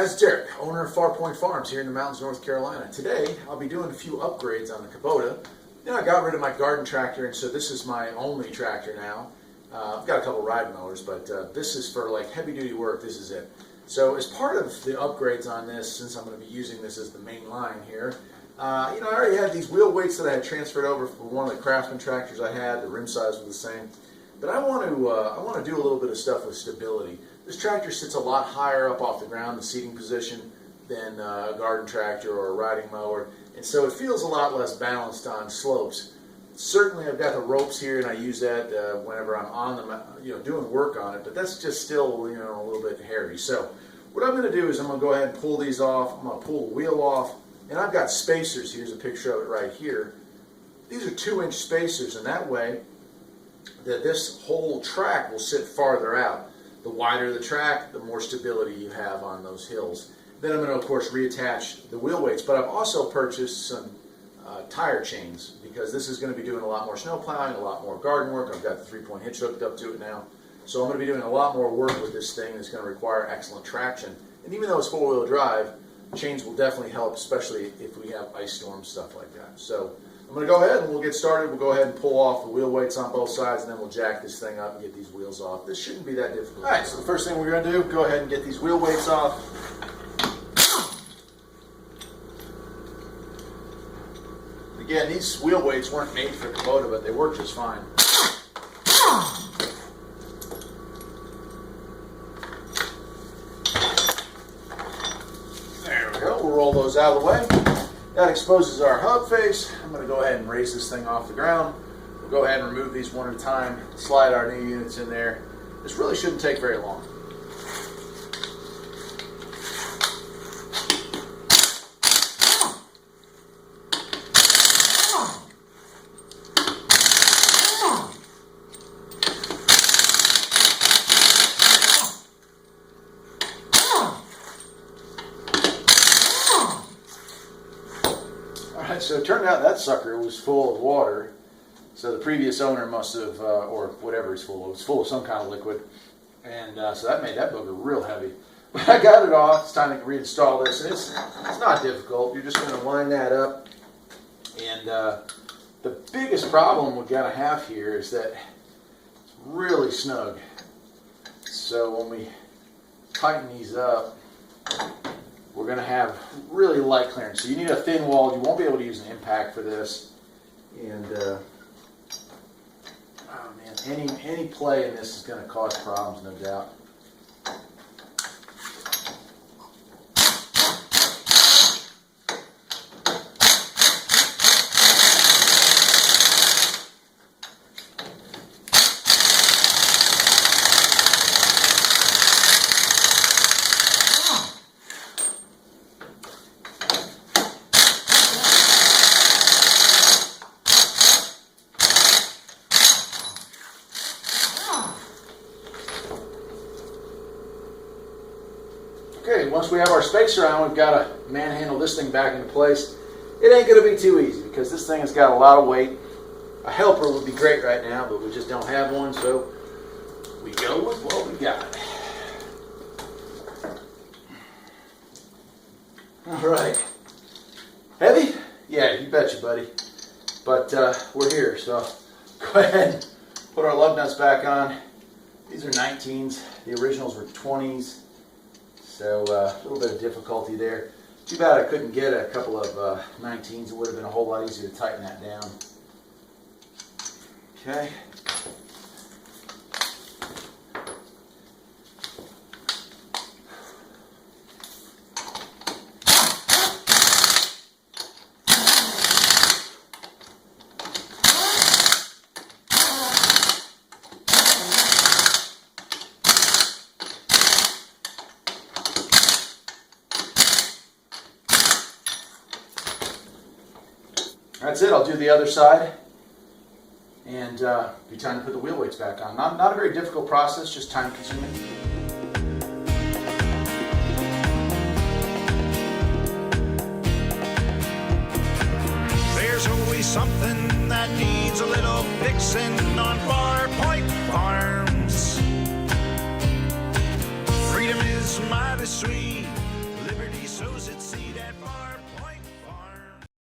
guys, it's Derek, owner of Farpoint Farms here in the mountains of North Carolina. Today, I'll be doing a few upgrades on the Kubota. You know, I got rid of my garden tractor, and so this is my only tractor now. I've got a couple ride mowers, but this is for like heavy-duty work. This is it. So as part of the upgrades on this, since I'm going to be using this as the main line here, you know, I already had these wheel weights that I had transferred over from one of the Craftsman tractors I had. The rim size was the same. But I want to do a little bit of stuff with stability. This tractor sits a lot higher up off the ground, the seating position, than a garden tractor or a riding mower, and so it feels a lot less balanced on slopes. Certainly, I've got the ropes here, and I use that whenever I'm on them, you know, doing work on it. But that's just still, you know, a little bit hairy. So, what I'm going to do is I'm going to go ahead and pull these off. I'm going to pull the wheel off, and I've got spacers. Here's a picture of it right here. These are 2-inch spacers, and that way, that this whole track will sit farther out. The wider the track, the more stability you have on those hills. Then I'm going to, of course, reattach the wheel weights, but I've also purchased some tire chains because this is going to be doing a lot more snow plowing, a lot more garden work. I've got the 3-point hitch hooked up to it now. So I'm going to be doing a lot more work with this thing that's going to require excellent traction. And even though it's 4-wheel drive, chains will definitely help, especially if we have ice storms, stuff like that. So I'm going to go ahead and we'll get started. We'll go ahead and pull off the wheel weights on both sides, and then we'll jack this thing up and get these wheels off. This shouldn't be that difficult. All right, so the first thing we're going to do, go ahead and get these wheel weights off. Again, these wheel weights weren't made for Kubota, but they work just fine. There we go. We'll roll those out of the way. That exposes our hub face. I'm going to go ahead and raise this thing off the ground. We'll go ahead and remove these one at a time, slide our new units in there. This really shouldn't take very long. Alright, so it turned out that sucker was full of water. So the previous owner must have, or whatever it's full of, it's full of some kind of liquid. And so that made that booger real heavy. But I got it off. It's time to reinstall this. And it's not difficult. You're just going to line that up. And the biggest problem we're going to have here is that it's really snug. So when we tighten these up, we're going to have really light clearance. So you need a thin wall. You won't be able to use an impact for this. And oh man, any play in this is going to cause problems, no doubt. Okay, once we have our spacer on, we've got to manhandle this thing back into place. It ain't going to be too easy because this thing has got a lot of weight. A helper would be great right now, but we just don't have one, so we go with what we got. All right. Heavy? Yeah, you betcha, buddy. But we're here, so go ahead and put our lug nuts back on. These are 19s. The originals were 20s. So a little bit of difficulty there. Too bad I couldn't get a couple of 19s. It would have been a whole lot easier to tighten that down. Okay. That's it. I'll do the other side and be time to put the wheel weights back on. Not a very difficult process, just time consuming. There's always something that needs a little fixing on Farpoint Farms. Freedom is mighty sweet.